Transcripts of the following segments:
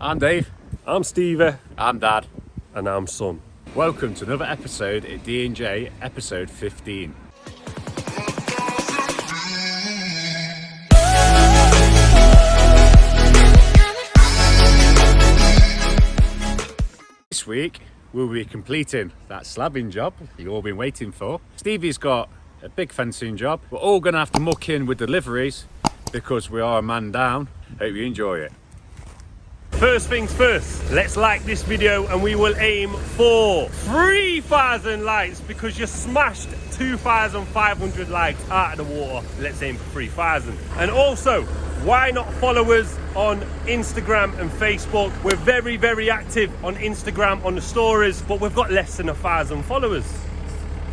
I'm Dave. I'm Stevie. I'm Dad. And I'm Son. Welcome to another episode at D&J, episode 15. This week, we'll be completing that slabbing job you've all been waiting for. Stevie's got a big fencing job. We're all going to have to muck in with deliveries because we are a man down. Hope you enjoy it. First things first, let's like this video and we will aim for 3,000 likes because you smashed 2,500 likes out of the water. Let's aim for 3,000. And also, why not follow us on Instagram and Facebook? We're very, very active on Instagram on the stories, but we've got less than 1,000 followers.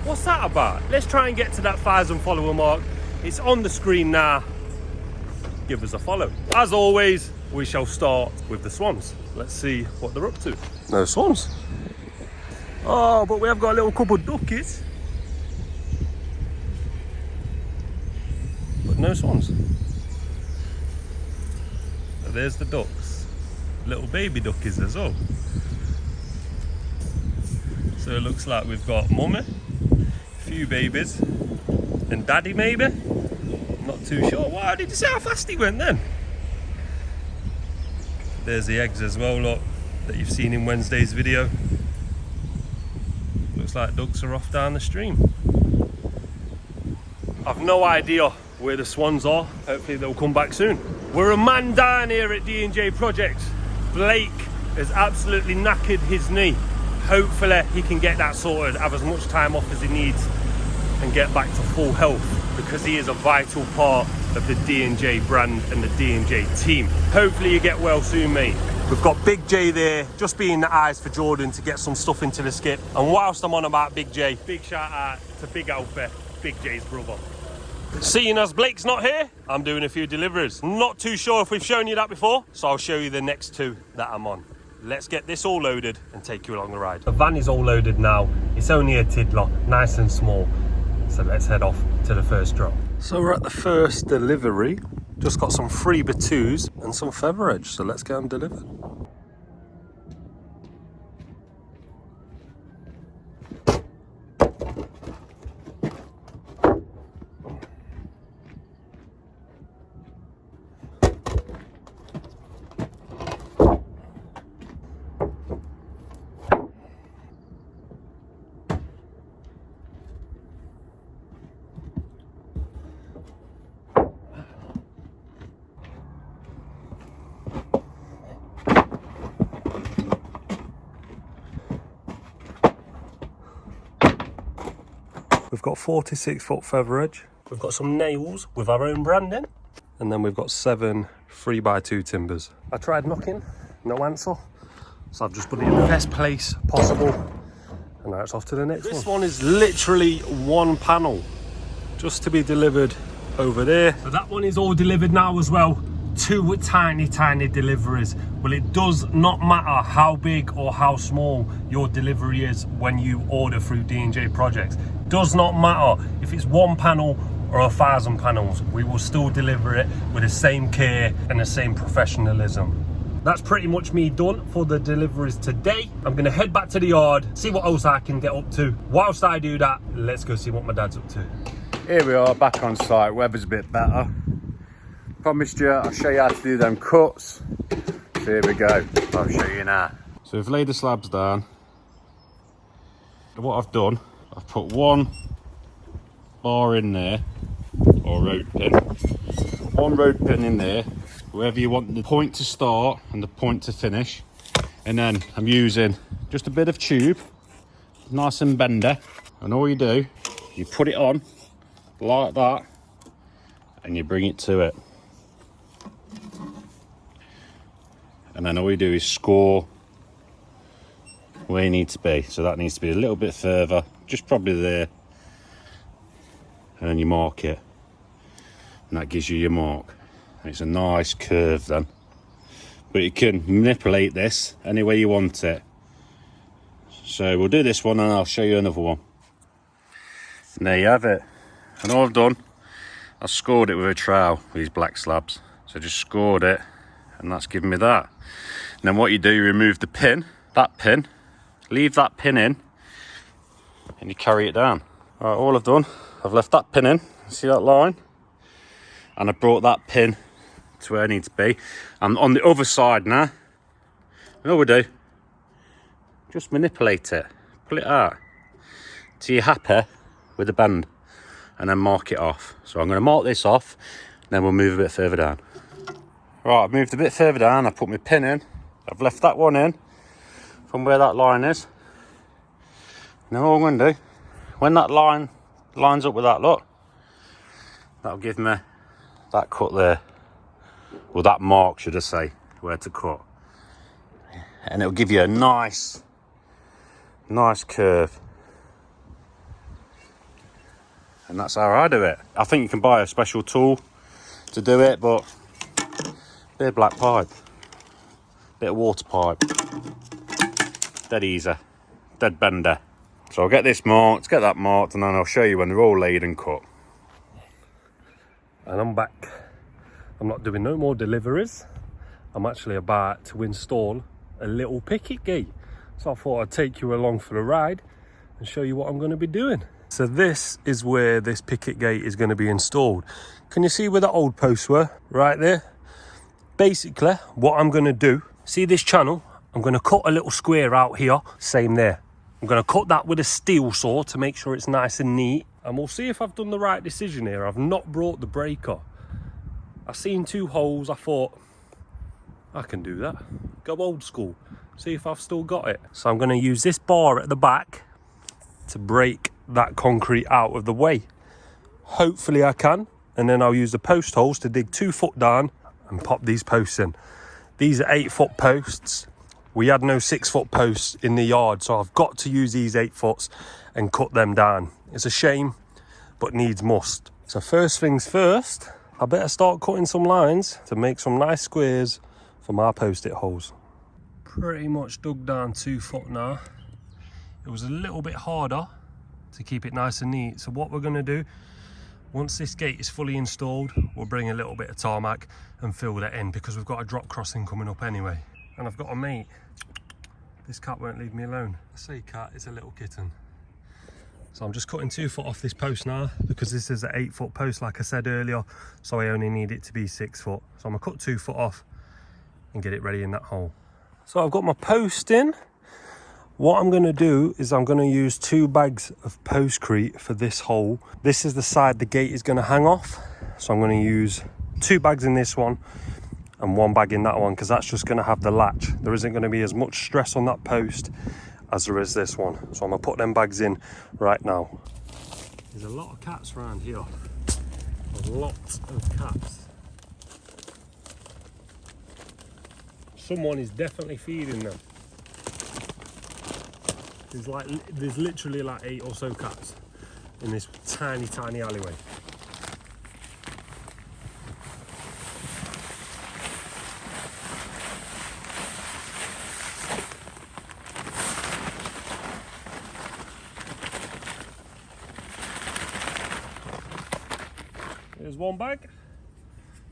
What's that about? Let's try and get to that 1,000 follower mark. It's on the screen now. Give us a follow. As always, we shall start with the swans. Let's see what they're up to. No swans. Oh, but we have got a little couple of duckies. But no swans. So there's the ducks. Little baby duckies as well. So it looks like we've got mummy, a few babies, and daddy maybe. Not too sure. Wow, did you see how fast he went then? There's the eggs as well, look, that you've seen in Wednesday's video. Looks like ducks are off down the stream. I've no idea where the swans are. Hopefully they'll come back soon. We're a man down here at D&J Projects. Blake has absolutely knackered his knee. Hopefully he can get that sorted, have as much time off as he needs and get back to full health, because he is a vital part of the D&J brand and the D&J team. Hopefully you get well soon, mate. We've got Big J there, just being the eyes for Jordan to get some stuff into the skip. And whilst I'm on about Big J, big shout out to Big Alfie, Big J's brother. Seeing as Blake's not here, I'm doing a few deliveries. Not too sure if we've shown you that before, so I'll show you the next two that I'm on. Let's get this all loaded and take you along the ride. The van is all loaded now. It's only a tiddler, nice and small. So let's head off to the first drop. So we're at the first delivery. Just got some free batus and some feather edge. So let's get them delivered. We've got 46-foot feather edge. We've got some nails with our own branding. And then we've got 7 3x2 timbers. I tried knocking, no answer. So I've just put it in the best place possible. And now it's off to the next one. This one is literally one panel, just to be delivered over there. So that one is all delivered now as well. 2 tiny deliveries. Well, it does not matter how big or how small your delivery is when you order through D&J Projects. Does not matter if it's 1 panel or 1,000 panels. We will still deliver it with the same care and the same professionalism. That's pretty much me done for the deliveries today. I'm gonna head back to the yard, see what else I can get up to. Whilst I do that, let's go see what my dad's up to. Here we are, back on site. Weather's a bit better. Promised you I'll show you how to do them cuts. So here we go, I'll show you now. So we've laid the slabs down. What I've done, I've put 1 bar in there, or road pin. 1 road pin in there, wherever you want the point to start and the point to finish. And then I'm using just a bit of tube, nice and bender. And all you do, you put it on like that, and you bring it to it. And then all you do is score where you need to be. So that needs to be a little bit further, just probably there. And then you mark it. And that gives you your mark. And it's a nice curve then. But you can manipulate this any way you want it. So we'll do this one and I'll show you another one. And there you have it. And all I've done, I scored it with a trowel, these black slabs. So just scored it, and that's given me that. And then what you do, you remove the pin, that pin, leave that pin in, and you carry it down. All right, all I've done, I've left that pin in, see that line? And I brought that pin to where it needs to be. And on the other side now, you know what we do? Just manipulate it, pull it out till you're happy with the bend, and then mark it off. So I'm going to mark this off, then we'll move a bit further down. Right, I've moved a bit further down, I put my pin in, I've left that one in from where that line is. Now all I'm going to do, when that line lines up with that, look, that'll give me that cut there, or that mark should I say, where to cut. And it'll give you a nice curve. And that's how I do it. I think you can buy a special tool to do it, but bit of black pipe, bit of water pipe, dead easy, dead bender. So I'll get this marked, get that marked, and then I'll show you when they're all laid and cut. And I'm back. I'm not doing no more deliveries. I'm actually about to install a little picket gate. So I thought I'd take you along for the ride and show you what I'm going to be doing. So this is where this picket gate is going to be installed. Can you see where the old posts were? Right there. Basically, what I'm going to do, see this channel? I'm going to cut a little square out here. Same there. I'm going to cut that with a steel saw to make sure it's nice and neat. And we'll see if I've done the right decision here. I've not brought the breaker. I've seen 2 holes. I thought, I can do that. Go old school. See if I've still got it. So I'm going to use this bar at the back to break that concrete out of the way. Hopefully I can. And then I'll use the post holes to dig 2 foot down and pop these posts in. These are 8-foot posts. We had no 6-foot posts in the yard, so I've got to use these 8-foots and cut them down. It's a shame, but needs must. So first things first, I better start cutting some lines to make some nice squares for my post-it holes. Pretty much dug down 2 foot now. It was a little bit harder to keep it nice and neat. So what we're going to do, once this gate is fully installed, we'll bring a little bit of tarmac and fill that in, because we've got a drop crossing coming up anyway. And I've got a mate. This cat won't leave me alone. I say cat, it's a little kitten. So I'm just cutting 2 foot off this post now, because this is an 8-foot post like I said earlier, so I only need it to be 6 foot. So I'm gonna cut 2 foot off and get it ready in that hole. So I've got my post in. What I'm going to do is I'm going to use 2 bags of postcrete for this hole. This is the side the gate is going to hang off. So I'm going to use 2 bags in this one and 1 bag in that one, because that's just going to have the latch. There isn't going to be as much stress on that post as there is this one. So I'm going to put them bags in right now. There's a lot of cats around here. A lot of cats. Someone is definitely feeding them. There's literally like 8 or so cats in this tiny alleyway. There's 1 bag.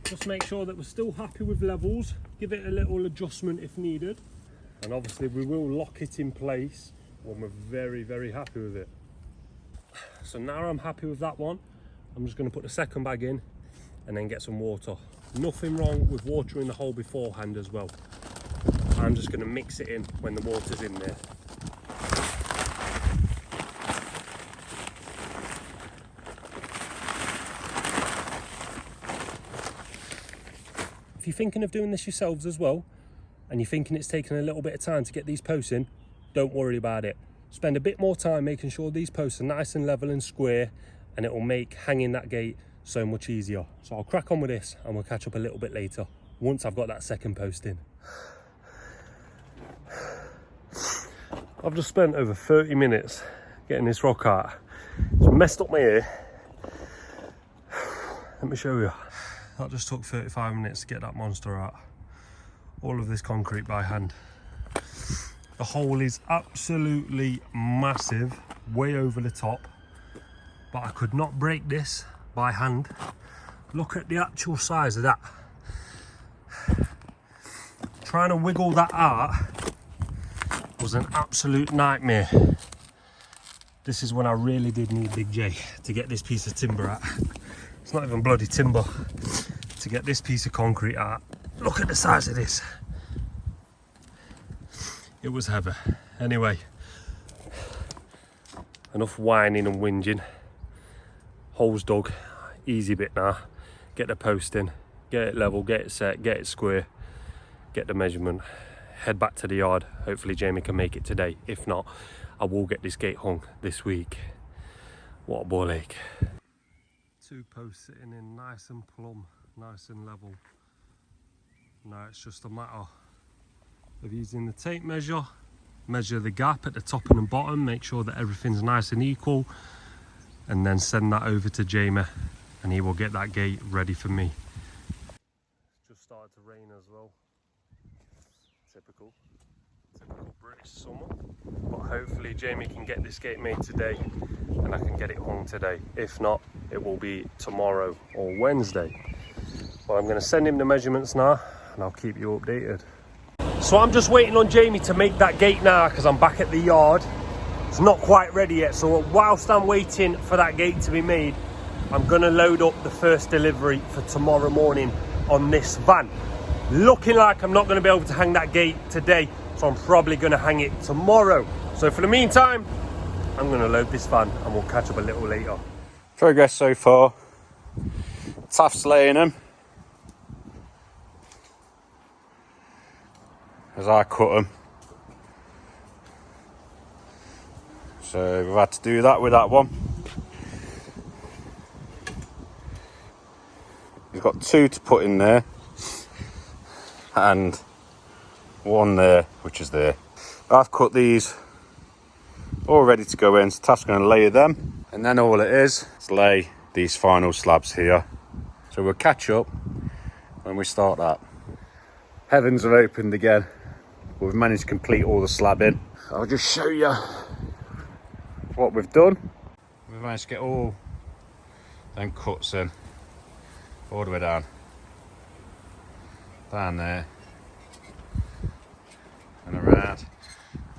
Just make sure that we're still happy with levels. Give it a little adjustment if needed. And obviously we will lock it in place when we're very happy with it. So now I'm happy with that one, I'm just going to put the second bag in and then get some water. Nothing wrong with watering the hole beforehand as well. I'm just going to mix it in when the water's in there. If you're thinking of doing this yourselves as well, and you're thinking it's taking a little bit of time to get these posts in, don't worry about it. Spend a bit more time making sure these posts are nice and level and square, and it will make hanging that gate so much easier. So I'll crack on with this and we'll catch up a little bit later once I've got that second post in. I've just spent over 30 minutes getting this rock out. It's messed up my ear. Let me show you. That just took 35 minutes to get that monster out. All of this concrete by hand. The hole is absolutely massive, way over the top, but I could not break this by hand. Look at the actual size of that. trying to wiggle that out was an absolute nightmare. This is when I really did need Big J to get this piece of timber out. It's not even bloody timber. To get this piece of concrete out. Look at the size of this. It was heavy. Anyway, enough whining and whinging. Holes dug, easy bit now. Get the post in, get it level, get it set, get it square, get the measurement, head back to the yard. Hopefully Jamie can make it today. If not, I will get this gate hung this week. What a ball ache. 2 posts sitting in nice and plumb, nice and level. Now it's just a matter of using the tape measure, measure the gap at the top and the bottom, make sure that everything's nice and equal, and then send that over to Jamie and he will get that gate ready for me. It's just started to rain as well. Typical British summer. But hopefully Jamie can get this gate made today and I can get it hung today. If not, it will be tomorrow or Wednesday. Well, I'm going to send him the measurements now and I'll keep you updated. So I'm just waiting on Jamie to make that gate now because I'm back at the yard. It's not quite ready yet, so whilst I'm waiting for that gate to be made, I'm going to load up the first delivery for tomorrow morning on this van. Looking like I'm not going to be able to hang that gate today, so I'm probably going to hang it tomorrow. So for the meantime, I'm going to load this van and we'll catch up a little later. Progress so far. Taft's laying them as I cut them. So we've had to do that with that one. We've got 2 to put in there and 1 there, which is there. I've cut these all ready to go in, so Taft's going to lay them, and then all it is lay these final slabs here. So we'll catch up when we start that. Heavens have opened again. We've managed to complete all the slabbing. I'll just show you what we've done. We've managed to get all them cuts in, all the way down there and around.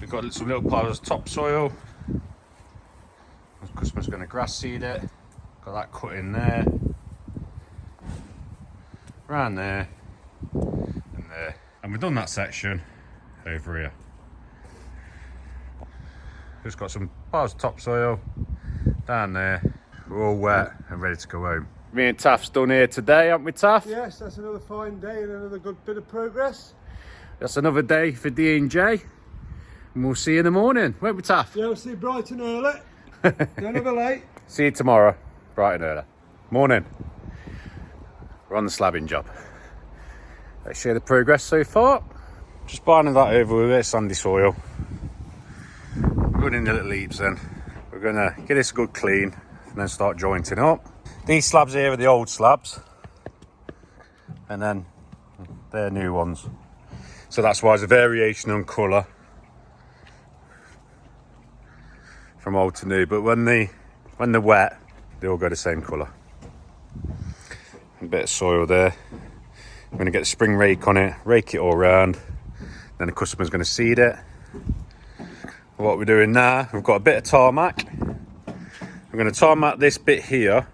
We've got some little piles of topsoil. The customer's going to grass seed it. Got that cut in there, around there and there, and we've done that section over here. Just got some piles of topsoil down there. We're all wet and ready to go home. Me and Taft's done here today, haven't we, Taft? Yes, that's another fine day and another good bit of progress. That's another day for D&J. And we'll see you in the morning, won't we, Taft? Yeah, we'll see you bright and early. Don't ever late. See you tomorrow, bright and early. Morning. We're on the slabbing job. Let's share the progress so far. Just binding that over with a bit of sandy soil. Running the little leaps in. We're gonna get this a good clean and then start jointing up. These slabs here are the old slabs, and then they're new ones. So that's why there's a variation on colour from old to new. But when they're wet, they all go the same colour. A bit of soil there. I'm going to get the spring rake on it, rake it all round. Then the customer's going to seed it. What we're doing now, we've got a bit of tarmac. We're going to tarmac this bit here.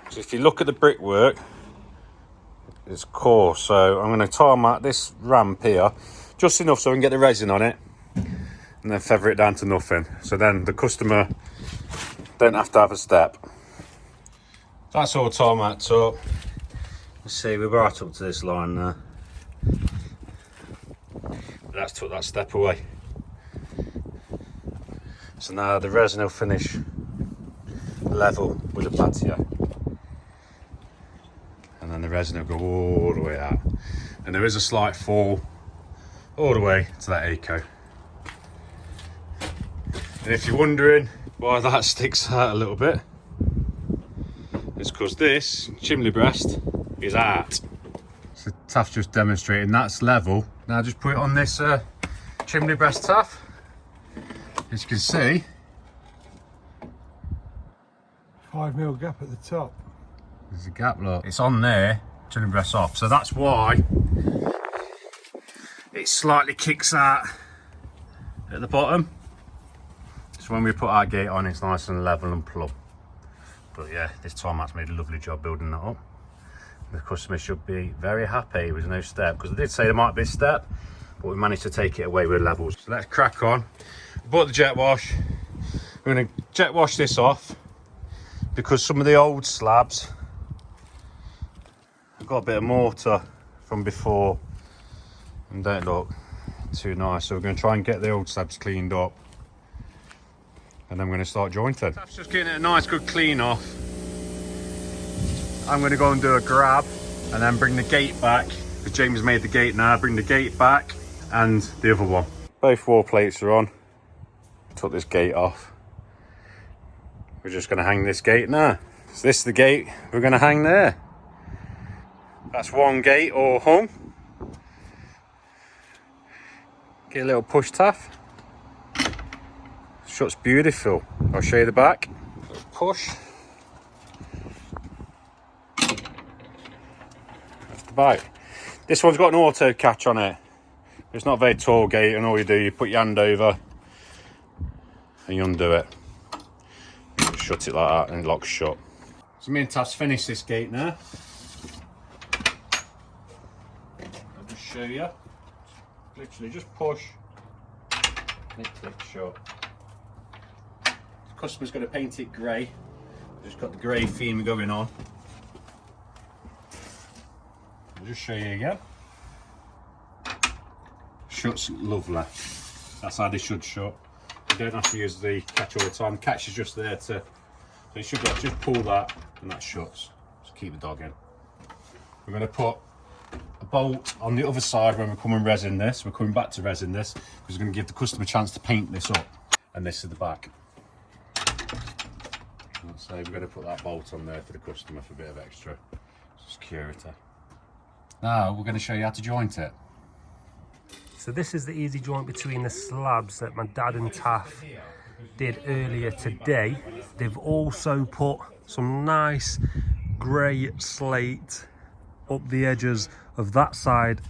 So if you look at the brickwork, it's coarse. So I'm going to tarmac this ramp here, just enough so we can get the resin on it, and then feather it down to nothing. So then the customer don't have to have a step. That's all tarmaced up. Let's see, we're right up to this line now. That's took that step away. So now the resin will finish level with the patio. And then the resin will go all the way out. And there is a slight fall all the way to that eco. And if you're wondering why that sticks out a little bit, it's because this chimney breast is out. So Taft's just demonstrating that's level. Now just put it on this chimney breast, Taft. As you can see, 5mm gap at the top. There's a gap, look. It's on there, chimney breast off. So that's why it slightly kicks out at the bottom. So when we put our gate on, it's nice and level and plumb. But yeah, this time Matt's made a lovely job building that up. The customer should be very happy with no step, because I did say there might be a step, but we managed to take it away with levels. So let's crack on. We bought the jet wash. We're going to jet wash this off, because some of the old slabs have got a bit of mortar from before and don't look too nice. So we're going to try and get the old slabs cleaned up, and then we're going to start jointing. That's just getting a nice good clean off. I'm going to go and do a grab and then bring the gate back, because James made the gate now. Bring the gate back and the other one. Both wall plates are on. Took this gate off. We're just going to hang this gate now. So this is the gate we're going to hang there. That's one gate all hung. Get a little push taff. Shuts beautiful. I'll show you the back. Push. That's the back. This one's got an auto catch on it. It's not a very tall gate, and all you do, you put your hand over and you undo it. You shut it like that and it locks shut. So me and Tav's finished this gate now. I'll just show you. Literally just push and it clicks shut. The customer's going to paint it grey. Just got the grey theme going on. I'll just show you again. Shuts lovely. That's how they should shut. You don't have to use the catch all the time. The catch is just there to, so you should just pull that and that shuts. Just keep the dog in. We're going to put a bolt on the other side when we come and resin this. We're coming back to resin this because we're going to give the customer a chance to paint this up. And this is the back. So we're going to put that bolt on there for the customer for a bit of extra security. Now we're going to show you how to joint it. So this is the easy joint between the slabs that my dad and Taff did earlier today. They've also put some nice grey slate up the edges of that side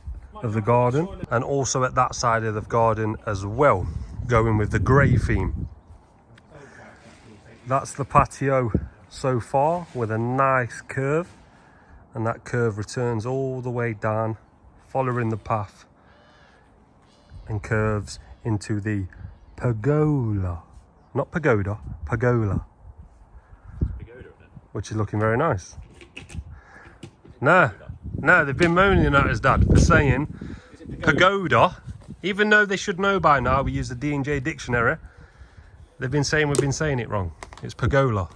of the garden, and also at that side of the garden as well, going with the grey theme. That's the patio so far, with a nice curve, and that curve returns all the way down, following the path, and curves into the pergola. Not pagoda, pergola. Which is looking very nice. No, they've been moaning at us, Dad, for saying pagoda, even though they should know by now. We use the D&J dictionary. They've been saying we've been saying it wrong. It's pergola.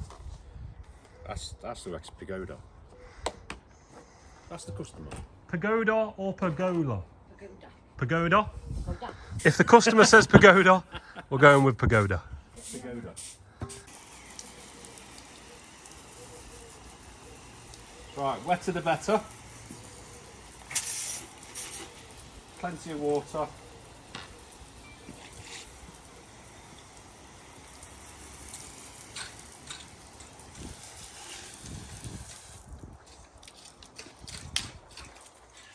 That's the Rex pagoda. That's the customer. Pagoda or pergola? Pagoda. If the customer says pagoda, we're going with pagoda. Pagoda. Right, wetter the better. Plenty of water.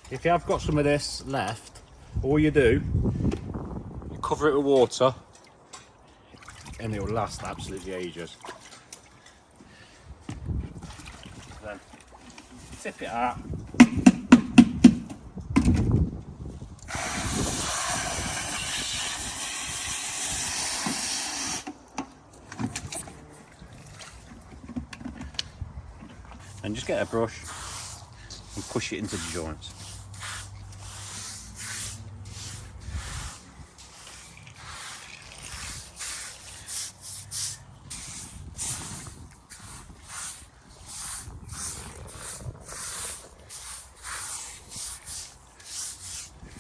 If you have got some of this left, all you do, you cover it with water and it will last absolutely ages. Then tip it out. And just get a brush and push it into the joints.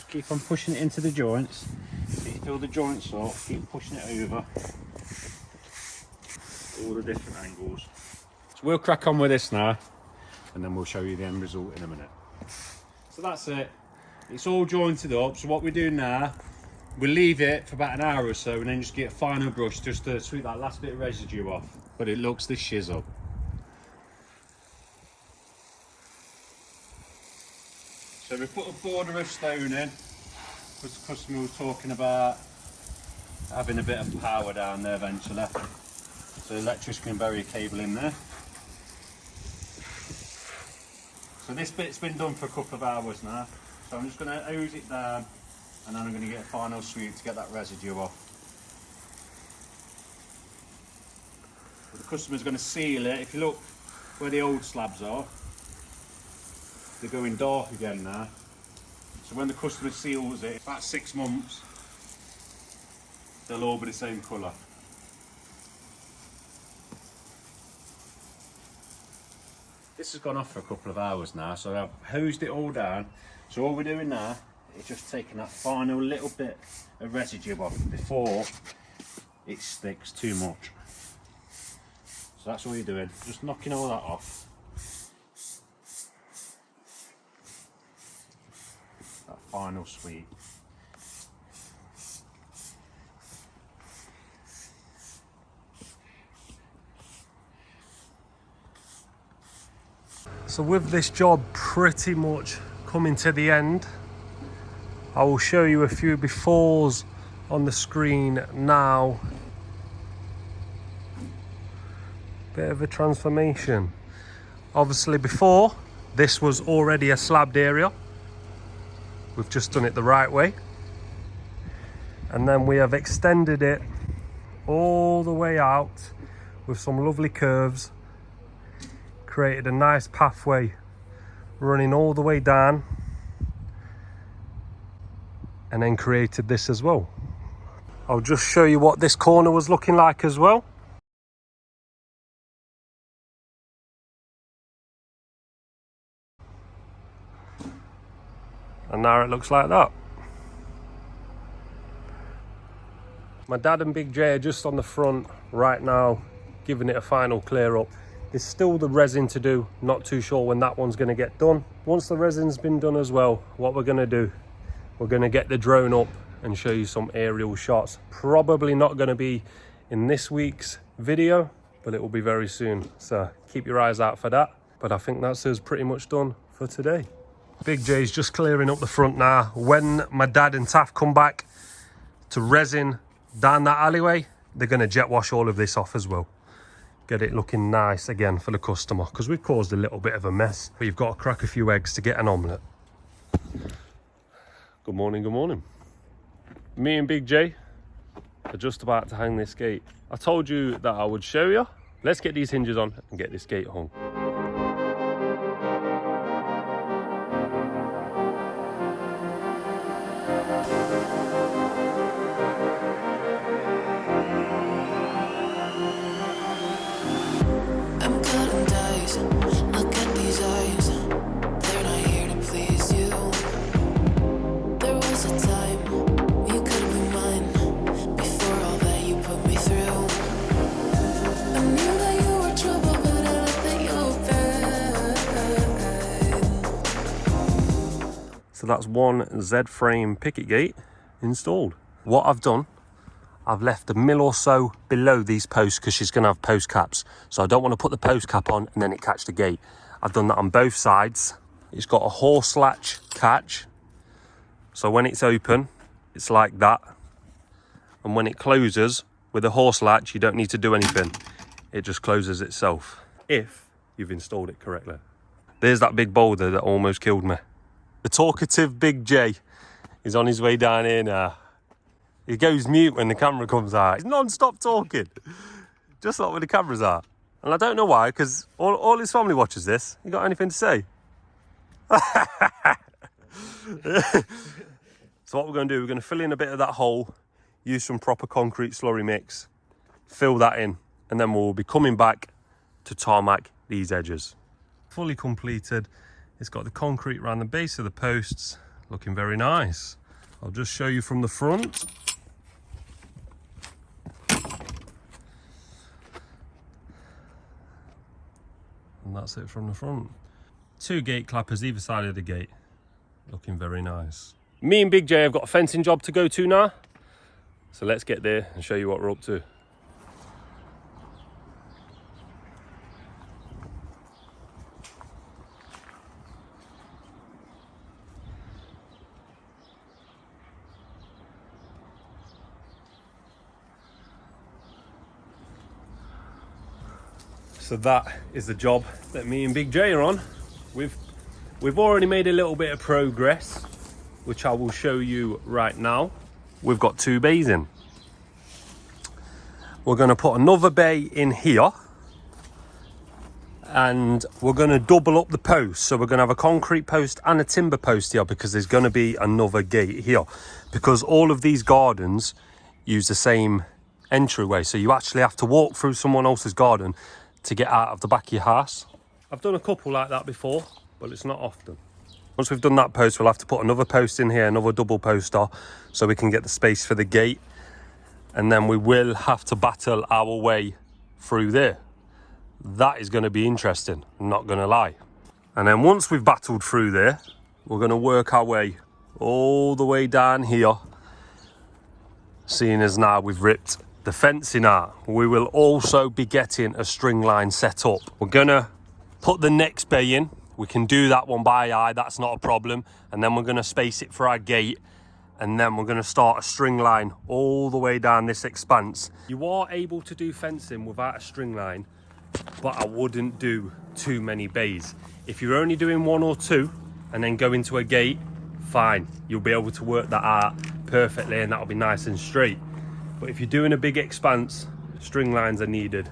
Keep on pushing it into the joints. So you fill the joints up, keep pushing it over all the different angles. So we'll crack on with this now, and then we'll show you the end result in a minute. So that's it. It's all jointed up. So what we do now, we'll leave it for about an hour or so, and then just get a final brush just to sweep that last bit of residue off. But it looks the shizzle. So we put a border of stone in. because the customer was talking about having a bit of power down there eventually. So the electrician can bury a cable in there. So this bit's been done for a couple of hours now. So I'm just going to hose it down and then I'm going to get a final sweep to get that residue off. But the customer's going to seal it. If you look where the old slabs are, they're going dark again now. So when the customer seals it, about 6 months, they'll all be the same colour. This has gone off for a couple of hours now, so I've hosed it all down. So all we're doing now is just taking that final little bit of residue off before it sticks too much. So that's all you're doing, just knocking all that off. That final sweep. So with this job pretty much coming to the end, I will show you a few befores on the screen now. Bit of a transformation. Obviously before, this was already a slabbed area. We've just done it the right way. And then we have extended it all the way out with some lovely curves. Created a nice pathway running all the way down, and then created this as well. I'll just show you what this corner was looking like as well. And now it looks like that. My dad and Big J are just on the front right now, giving it a final clear up. There's still the resin to do, not too sure when that one's going to get done. Once the resin's been done as well, what we're going to do, we're going to get the drone up and show you some aerial shots. Probably not going to be in this week's video, but it will be very soon. So keep your eyes out for that. But I think that's us pretty much done for today. Big J's just clearing up the front now. When my dad and Taff come back to resin down that alleyway, they're going to jet wash all of this off as well. Get it looking nice again for the customer, because we've caused a little bit of a mess. But you've got to crack a few eggs to get an omelette. Good morning, good morning. Me and Big J are just about to hang this gate. I told you that I would show you. Let's get these hinges on and get this gate hung. So that's one Z-frame Picket gate installed. What I've done, I've left a mil or so below these posts because she's going to have post caps. So I don't want to put the post cap on and then it catch the gate. I've done that on both sides. It's got a horse latch catch. So when it's open, it's like that. And when it closes with a horse latch, you don't need to do anything. It just closes itself, if you've installed it correctly. There's that big boulder that almost killed me. The talkative Big J is on his way down here now. He goes mute when the camera comes out. He's non-stop talking, just like when the cameras are. And I don't know why, because all his family watches this. You got anything to say? So what we're going to do, we're going to fill in a bit of that hole, use some proper concrete slurry mix, fill that in, and then we'll be coming back to tarmac these edges. Fully completed. It's got the concrete around the base of the posts, looking very nice. I'll just show you from the front. And that's it from the front. 2 gate clappers either side of the gate, looking very nice. Me and Big J have got a fencing job to go to now, so let's get there and show you what we're up to. So that is the job that me and Big J are on. We've already made a little bit of progress, which I will show you right now. We've got 2 bays in. We're going to put another bay in here, and we're going to double up the post. So we're going to have a concrete post and a timber post here, because there's going to be another gate here, because all of these gardens use the same entryway. So you actually have to walk through someone else's garden to get out of the back of your house. I've done a couple like that before, but it's not often. Once we've done that post, we'll have to put another post in here, another double poster, so we can get the space for the gate. And then we will have to battle our way through there. That is going to be interesting, I'm not going to lie. And then once we've battled through there, we're going to work our way all the way down here. Seeing as now we've ripped the fencing out, we will also be getting a string line set up. We're going to put the next bay in. We can do that one by eye, that's not a problem. And then we're going to space it for our gate. And then we're going to start a string line all the way down this expanse. You are able to do fencing without a string line, but I wouldn't do too many bays. If you're only doing 1 or 2 and then go into a gate, fine. You'll be able to work that out perfectly and that'll be nice and straight. But if you're doing a big expanse, string lines are needed.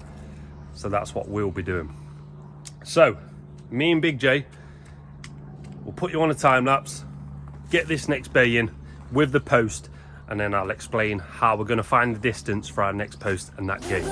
So that's what we'll be doing. So, me and Big J, we'll put you on a time lapse, get this next bay in with the post, and then I'll explain how we're going to find the distance for our next post and that gate.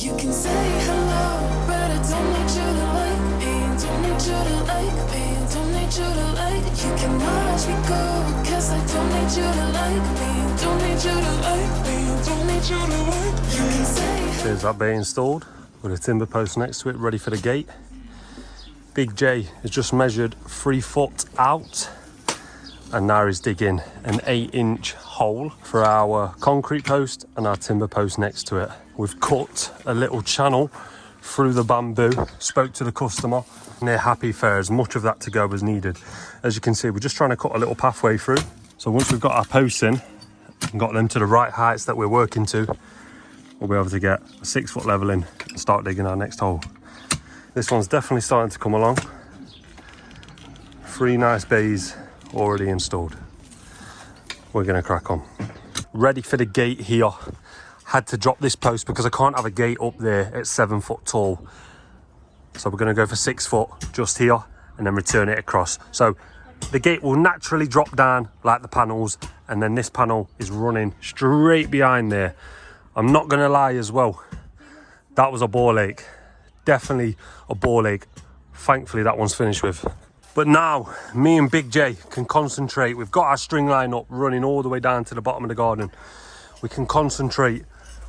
You can say hello, but I don't need you to like me. Don't need you to like me. Don't need you to like. You can watch me go, cause I don't need you to like me. Don't need you to like me. Don't need you to like. You can say. There's that bay installed with a timber post next to it, ready for the gate. Big J has just measured 3 foot out, and now he's digging an 8-inch hole for our concrete post and our timber post next to it. We've cut a little channel through the bamboo, spoke to the customer, and they're happy for as much of that to go as needed. As you can see, we're just trying to cut a little pathway through. So once we've got our posts in and got them to the right heights that we're working to, we'll be able to get a 6 foot level in and start digging our next hole. This one's definitely starting to come along. 3 nice bays already installed. We're gonna crack on. Ready for the gate here. Had to drop this post because I can't have a gate up there at 7 foot tall. So we're gonna go for 6 foot just here and then return it across. So the gate will naturally drop down like the panels, and then this panel is running straight behind there. I'm not gonna lie as well, that was a ball ache. Definitely a ball ache. Thankfully that one's finished with. But now me and Big J can concentrate. We've got our string line up running all the way down to the bottom of the garden. We can concentrate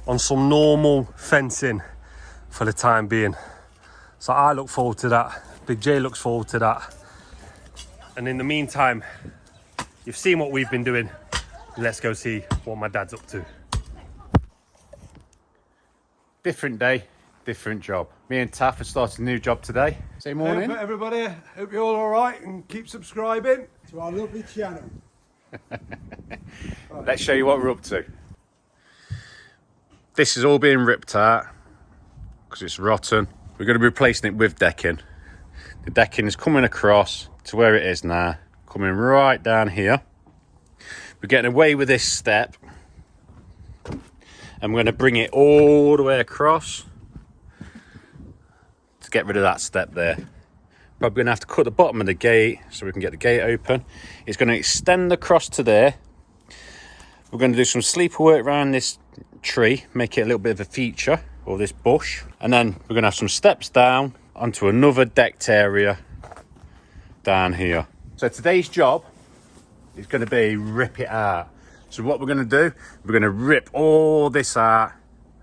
on some normal fencing for the time being. So I look forward to that. Big J looks forward to that. And in the meantime, you've seen what we've been doing. Let's go see what my dad's up to. Different day, different job. Me and Taff have started a new job today. Say morning. Hey, everybody, hope you're all right and keep subscribing to our lovely channel. Let's show you what we're up to. This is all being ripped out because it's rotten. We're going to be replacing it with decking. The decking is coming across to where it is now, coming right down here. We're getting away with this step, and we're going to bring it all the way across to get rid of that step there. Probably going to have to cut the bottom of the gate so we can get the gate open. It's going to extend across to there. We're going to do some sleeper work around this tree, make it a little bit of a feature, or this bush. And then we're going to have some steps down onto another decked area down here. So today's job is going to be rip it out. So what we're going to do, we're going to rip all this out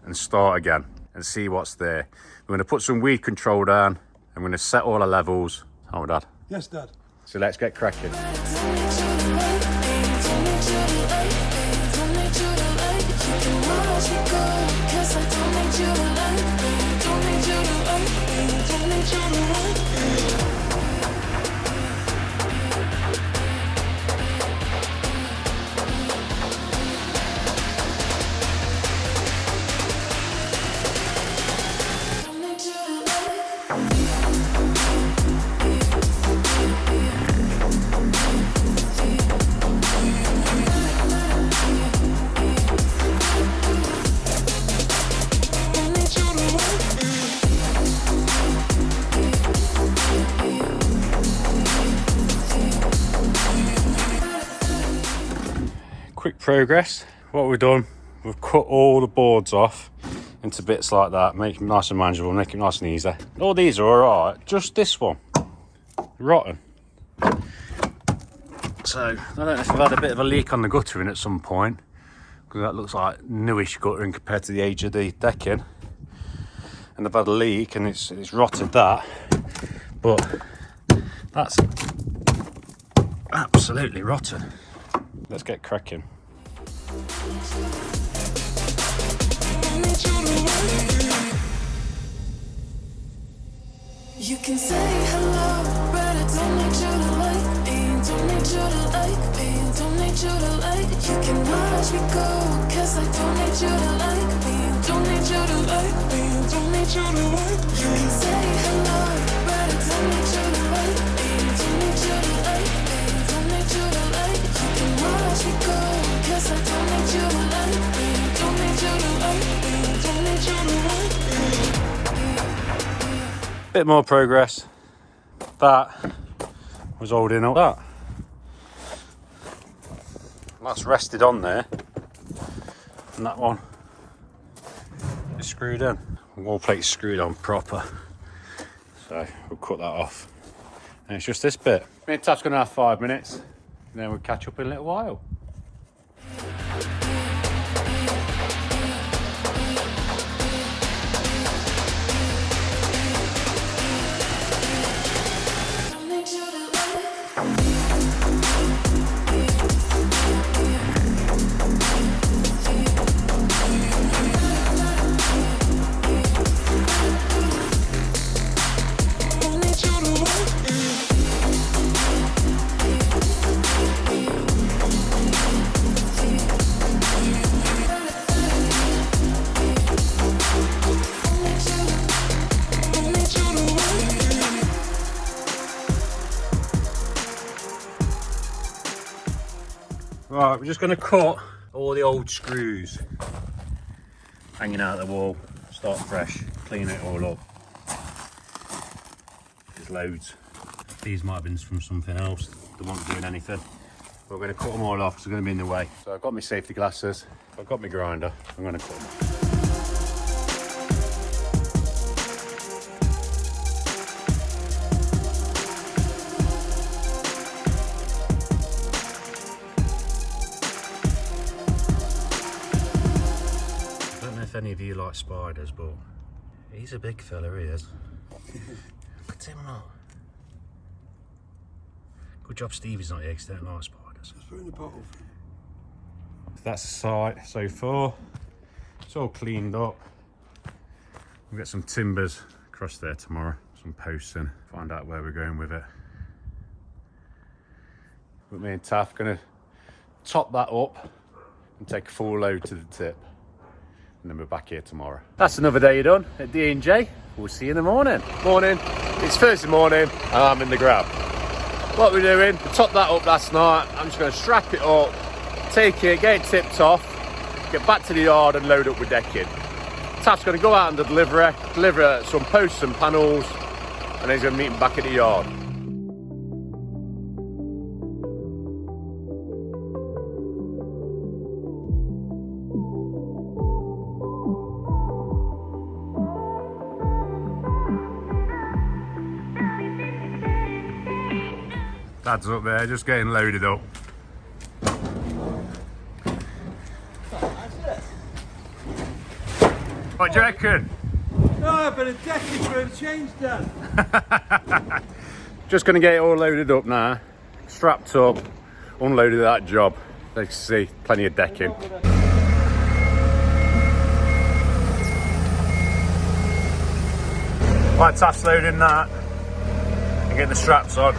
and start again and see what's there. We're going to put some weed control down. I'm going to set all the levels. Oh, Dad. Yes, Dad. So let's get cracking. progress. What we've done, we've cut all the boards off into bits like that, make them nice and manageable, make them nice and easy. All these are alright, just this one, rotten. So, I don't know if I've had a bit of a leak on the guttering at some point, because that looks like newish guttering compared to the age of the decking. And I've had a leak and it's rotted that, but that's absolutely rotten. Let's get cracking. You can say hello, but I don't need you to like me. Don't need you to like me. Don't need you to like. You can watch me go, cause I don't need you to like me. Don't need you to like me. Don't need you to like. You can say hello, but I don't need you to like me. Don't need you to like me. Don't need you to like. You can watch me go, cause I don't need you to like me. Don't need you to like me. Don't need you to like me. Bit more progress. That was holding up that. That's rested on there. And that one is screwed in. The wall plate's screwed on proper. So we'll cut that off. And it's just this bit. Me and Taf's gonna have 5 minutes. And then we'll catch up in a little while. Right, we're just going to cut all the old screws hanging out of the wall, start fresh, clean it all up. There's loads. These might have been from something else, they weren't doing anything. But we're going to cut them all off because they're going to be in the way. So I've got my safety glasses, I've got my grinder, I'm going to cut them. If any of you like spiders, but he's a big fella, he is. Look at him not. Good job Stevie's not here because they don't like spiders. Let's put in the bottle. That's the site so far. It's all cleaned up. We'll get some timbers across there tomorrow, some posts in, find out where we're going with it. But me and Taff gonna top that up and take a full load to the tip. And then we're back here tomorrow. That's another day done at D&J. We'll see you in the morning. Morning, it's Thursday morning and I'm in the grab. What we're doing, we topped that up last night. I'm just going to strap it up, take it, get it tipped off, get back to the yard and load up with decking. Taff's going to go out on the delivery, deliver some posts and panels, and then he's going to meet him back at the yard. Dad's up there, just getting loaded up. What do you reckon? No, but a decking for a change done. Just going to get it all loaded up now, strapped up, unloaded that job. As you can see, plenty of decking. Right, Taff's loading that and getting the straps on.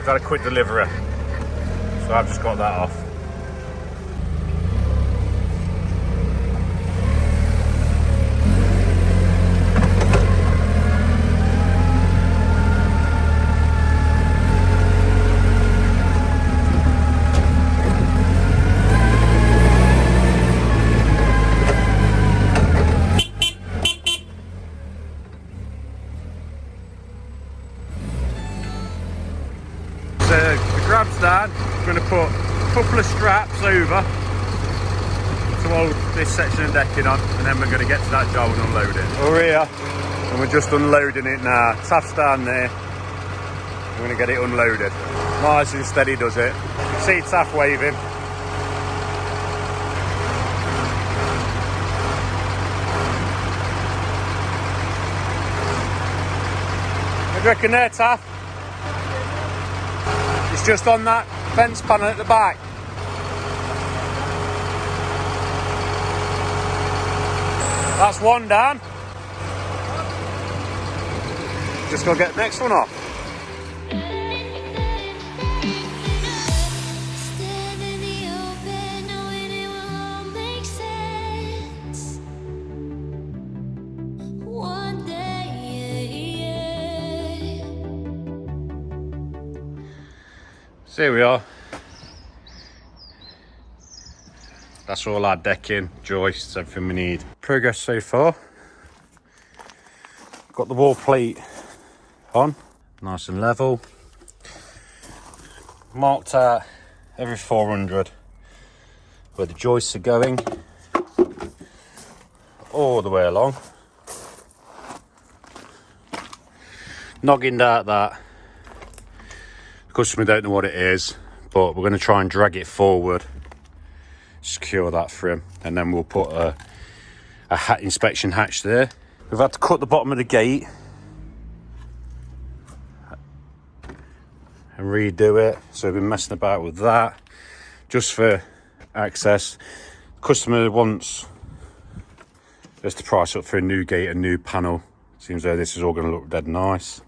We've had a quick delivery, so I've just got that off. The grab's done. I'm going to put couple of straps over to hold this section of decking on, and then we're going to get to that job and unload it. We're here and we're just unloading it now. Taff's down there. We're going to get it unloaded. Nice and steady does it. You see Taff waving. What do you reckon there, Taff? It's just on that fence panel at the back. That's one down. Just gotta get the next one off. Stand in the open, knowing it will all make sense. One day. So here we are. That's all our decking, joists, everything we need. Progress so far. Got the wall plate on, nice and level. Marked out every 400 where the joists are going, all the way along. Nogginged out that. The customer don't know what it is, but we're going to try and drag it forward, secure that for him, and then we'll put a inspection hatch there. We've had to cut the bottom of the gate and redo it, so we've been messing about with that just for access. Customer wants us to price up for a new gate, a new panel. Seems though this is all going to look dead nice,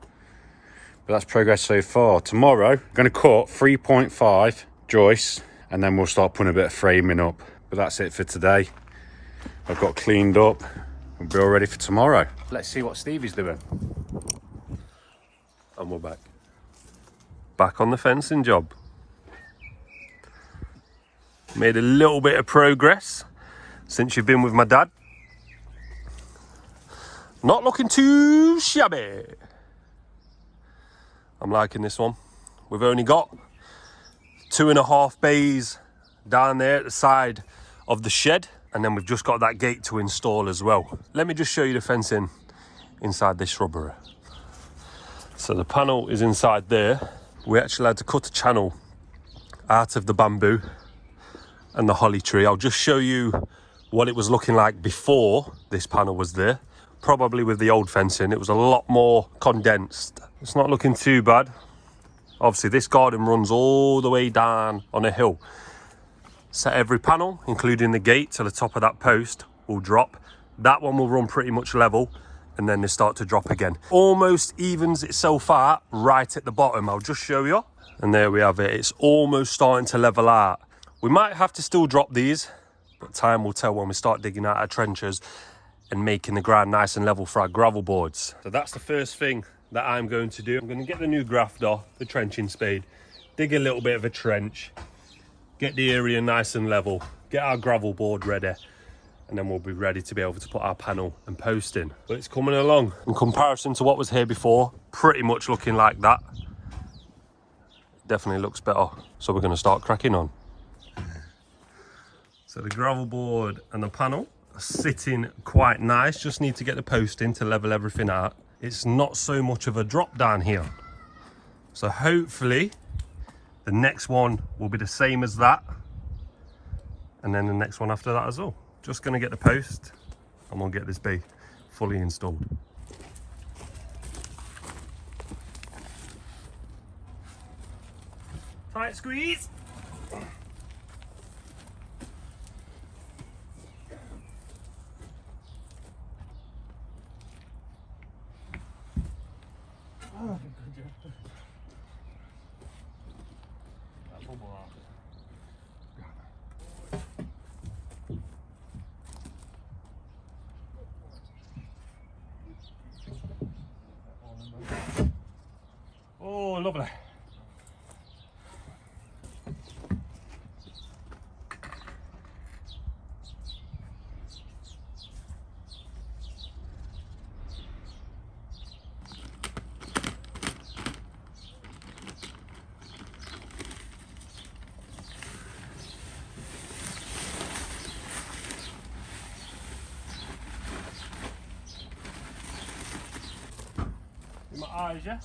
but that's progress so far. Tomorrow I'm going to cut 3.5 joists and then we'll start putting a bit of framing up. But that's it for today. I've got cleaned up. We'll be all ready for tomorrow. Let's see what Stevie's doing. And we're back. Back on the fencing job. Made a little bit of progress since you've been with my dad. Not looking too shabby. I'm liking this one. We've only got 2.5 bays down there at the side of the shed, and then we've just got that gate to install as well. Let me just show you the fencing inside this shrubbery. So the panel is inside there. We actually had to cut a channel out of the bamboo and the holly tree. I'll just show you what it was looking like before this panel was there. Probably with the old fencing, it was a lot more condensed. It's not looking too bad. Obviously this garden runs all the way down on a hill. Set every panel, including the gate, to the top of that post will drop. That one will run pretty much level, and then they start to drop again. Almost evens itself out right at the bottom. I'll just show you. And there we have it. It's almost starting to level out. We might have to still drop these, but time will tell when we start digging out our trenches and making the ground nice and level for our gravel boards. So that's the first thing that I'm going to do. I'm going to get the new grafter, the trenching spade, dig a little bit of a trench, get the area nice and level, get our gravel board ready, and then we'll be ready to be able to put our panel and post in. But it's coming along. In comparison to what was here before, pretty much looking like that. Definitely looks better. So we're going to start cracking on. So the gravel board and the panel are sitting quite nice. Just need to get the post in to level everything out. It's not so much of a drop down here. So hopefully the next one will be the same as that. And then the next one after that as well. Just going to get the post and we'll get this bay fully installed. Tight squeeze. Oh, lovely. eyes, yeah?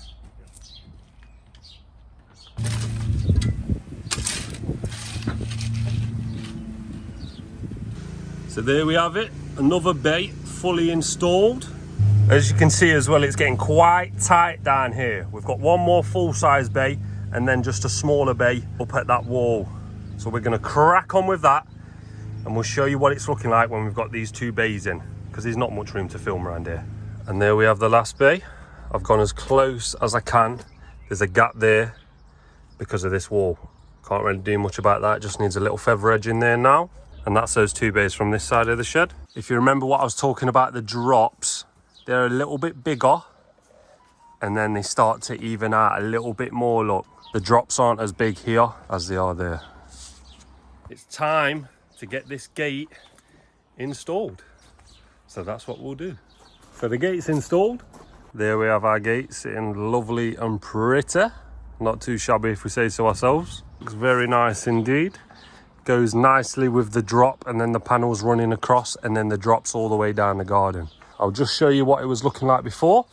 So there we have it, another bay fully installed. As you can see as well, it's getting quite tight down here. We've got one more full-size bay and then just a smaller bay up at that wall. So we're gonna crack on with that and we'll show you what it's looking like when we've got these two bays in, because there's not much room to film around here. And there we have the last bay. I've gone as close as I can. There's a gap there because of this wall. Can't really do much about that, just needs a little feather edge in there now. And that's those two bays from this side of the shed. If you remember what I was talking about, the drops, they're a little bit bigger and then they start to even out a little bit more. Look, the drops aren't as big here as they are there. It's time to get this gate installed. So that's what we'll do. So the gate's installed. There we have our gate sitting lovely and pretty. Not too shabby if we say so ourselves. Looks very nice indeed. Goes nicely with the drop and then the panels running across and then the drops all the way down the garden. I'll just show you what it was looking like before.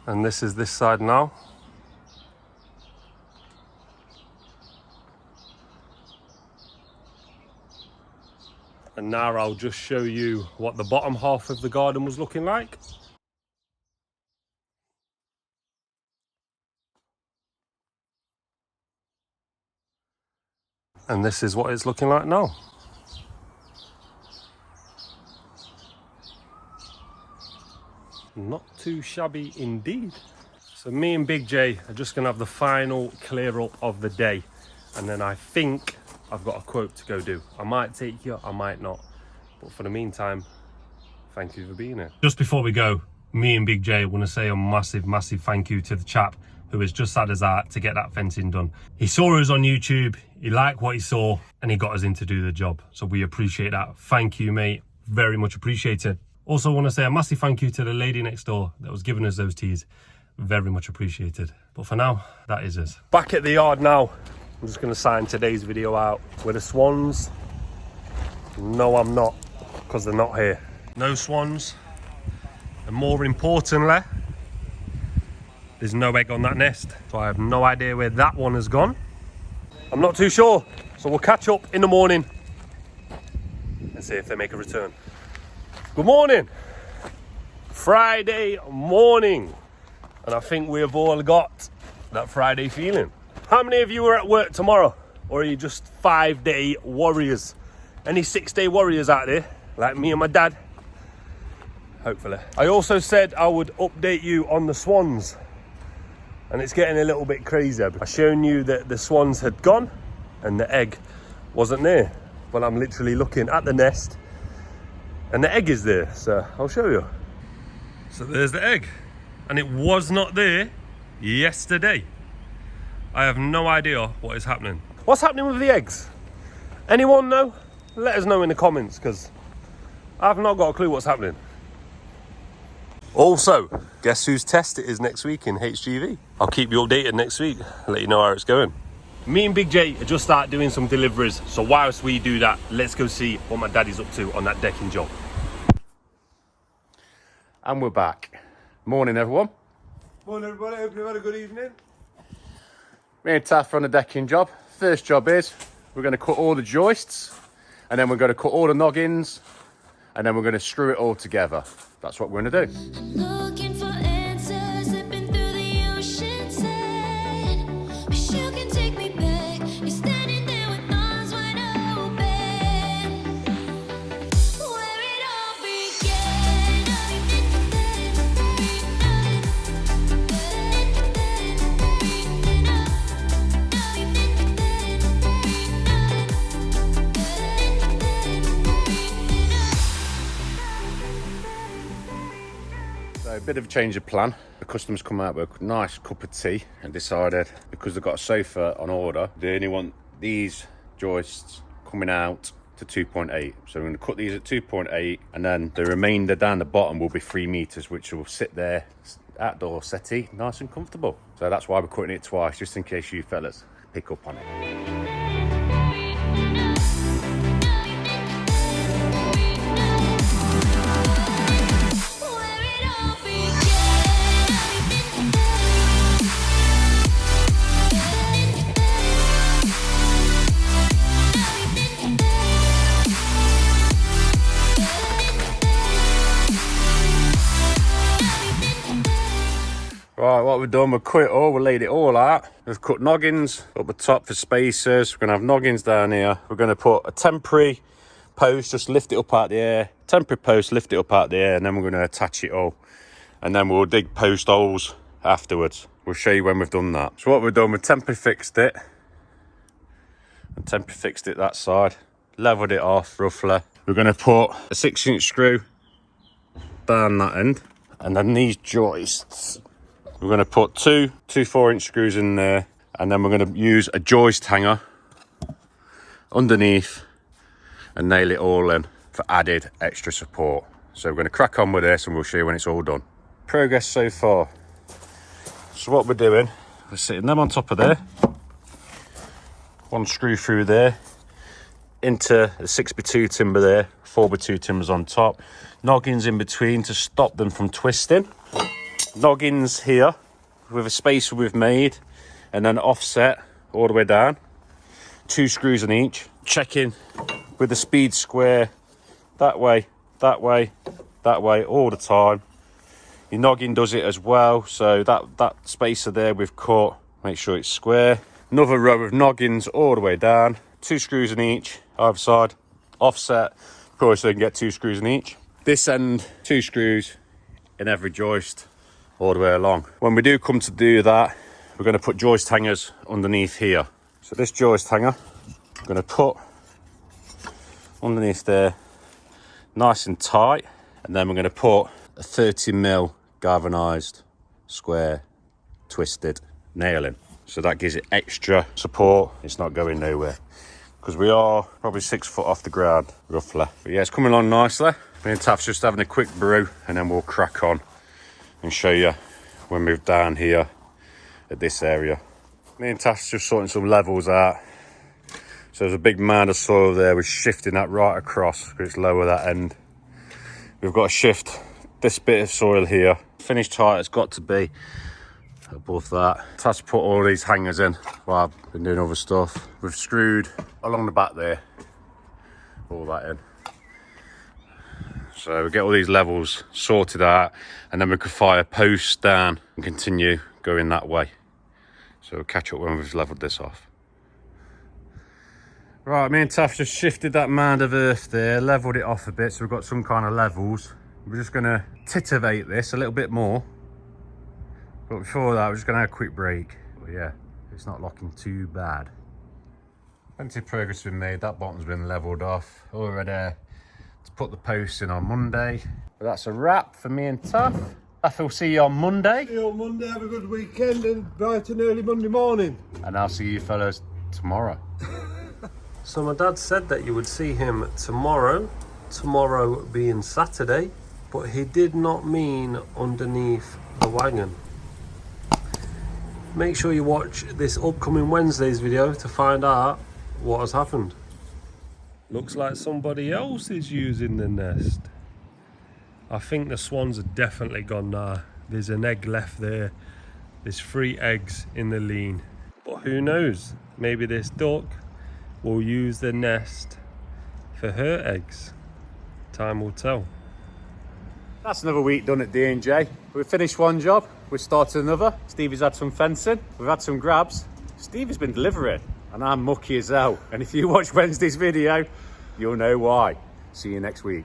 And this is this side now. And now I'll just show you what the bottom half of the garden was looking like. And this is what it's looking like now. Not too shabby indeed. So me and Big J are just gonna have the final clear up of the day. And then I think I've got a quote to go do. I might take you, I might not. But for the meantime, thank you for being here. Just before we go, me and Big J want to say a massive, massive thank you to the chap who has just had his art to get that fencing done. He saw us on YouTube, he liked what he saw, and he got us in to do the job. So we appreciate that. Thank you, mate. Very much appreciated. Also want to say a massive thank you to the lady next door that was giving us those teas. Very much appreciated. But for now, that is us. Back at the yard now. I'm just going to sign today's video out with the swans. No, I'm not, because they're not here. No swans. And more importantly, there's no egg on that nest. So I have no idea where that one has gone. I'm not too sure. So we'll catch up in the morning and see if they make a return. Good morning. Friday morning. And I think we have all got that Friday feeling. How many of you are at work tomorrow? Or are you just 5-day warriors? Any 6-day warriors out there? Like me and my dad? Hopefully. I also said I would update you on the swans. And it's getting a little bit crazier. I've shown you that the swans had gone and the egg wasn't there. But I'm literally looking at the nest and the egg is there. So I'll show you. So there's the egg. And it was not there yesterday. I have no idea what is happening. What's happening with the eggs? Anyone know? Let us know in the comments, because I've not got a clue what's happening. Also, guess whose test it is next week in HGV? I'll keep you updated next week, let you know how it's going. Me and Big J just start doing some deliveries, so whilst we do that, let's go see what my daddy's up to on that decking job. And we're back. Morning, everyone. Morning, everybody. Hope you've had a good evening. Me and Taff on the decking job. First job is we're going to cut all the joists, and then we're going to cut all the noggins, and then we're going to screw it all together. That's what we're going to do. Looking for answers, slipping through the ocean sand. Wish you can take me back. You're standing there with arms wide open. Where it all began. So a bit of a change of plan. The customers come out with a nice cup of tea and decided, because they've got a sofa on order, they only want these joists coming out to 2.8. So we're going to cut these at 2.8, and then the remainder down the bottom will be 3 meters, which will sit there, outdoor settee, nice and comfortable. So that's why we're cutting it twice, just in case you fellas pick up on it. Right, what we've done, we've cut it all, we laid it all out. We've cut noggins up the top for spacers. We're going to have noggins down here. We're going to put a temporary post, just lift it up out the air. Temporary post, lift it up out the air, and then we're going to attach it all. And then we'll dig post holes afterwards. We'll show you when we've done that. So what we've done, we've temporary fixed it. And temporary fixed it that side. Levelled it off roughly. We're going to put a 6-inch screw down that end. And then these joists, we're going to put two 4-inch screws in there, and then we're going to use a joist hanger underneath and nail it all in for added extra support. So we're going to crack on with this and we'll show you when it's all done. Progress so far. So what we're doing, we're sitting them on top of there, one screw through there, into the 6x2 timber there, 4x2 timbers on top, noggins in between to stop them from twisting. Noggins here with a spacer we've made, and then offset all the way down, 2 screws in each, checking with the speed square that way, that way, that way all the time. Your noggin does it as well, so that spacer there we've cut, make sure it's square. Another row of noggins all the way down, 2 screws in each, either side, offset, of course so you can get 2 screws in each. This end, 2 screws in every joist all the way along. When we do come to do that, we're going to put joist hangers underneath here. So this joist hanger, I'm going to put underneath there, nice and tight, and then we're going to put a 30mm galvanised square twisted nail in. So that gives it extra support, it's not going nowhere. Because we are probably 6 foot off the ground, roughly. But yeah, it's coming along nicely. Me and Taff's just having a quick brew, and then we'll crack on and show you when we're down here at this area. Me and Taff's just sorting some levels out. So there's a big mound of soil there, we're shifting that right across, because it's lower that end. We've got to shift this bit of soil here. Finished height has got to be above that. Taff's put all these hangers in while I've been doing other stuff. We've screwed along the back there, all that in. So we get all these levels sorted out, and then we can fire posts down and continue going that way. So we'll catch up when we've levelled this off. Right, me and Taff just shifted that mound of earth there, levelled it off a bit, so we've got some kind of levels. We're just going to titivate this a little bit more. But before that, we're just going to have a quick break. But yeah, it's not looking too bad. Plenty of progress been made. That bottom's been levelled off. All ready to put the posts in on Monday. But that's a wrap for me and Taff. Taff, we'll see you on Monday. See you on Monday. Have a good weekend and bright and early Monday morning. And I'll see you fellas tomorrow. So my dad said that you would see him tomorrow being Saturday, but he did not mean underneath the wagon. Make sure you watch this upcoming Wednesday's video to find out what has happened. Looks like somebody else is using the nest. I think the swans are definitely gone now. There's an egg left there. There's 3 eggs in the lean. But who knows? Maybe this duck will use the nest for her eggs. Time will tell. That's another week done at D&J. We've finished one job, we've started another. Stevie's had some fencing, we've had some grabs. Stevie's been delivering, and I'm mucky as hell. And if you watch Wednesday's video, you'll know why. See you next week.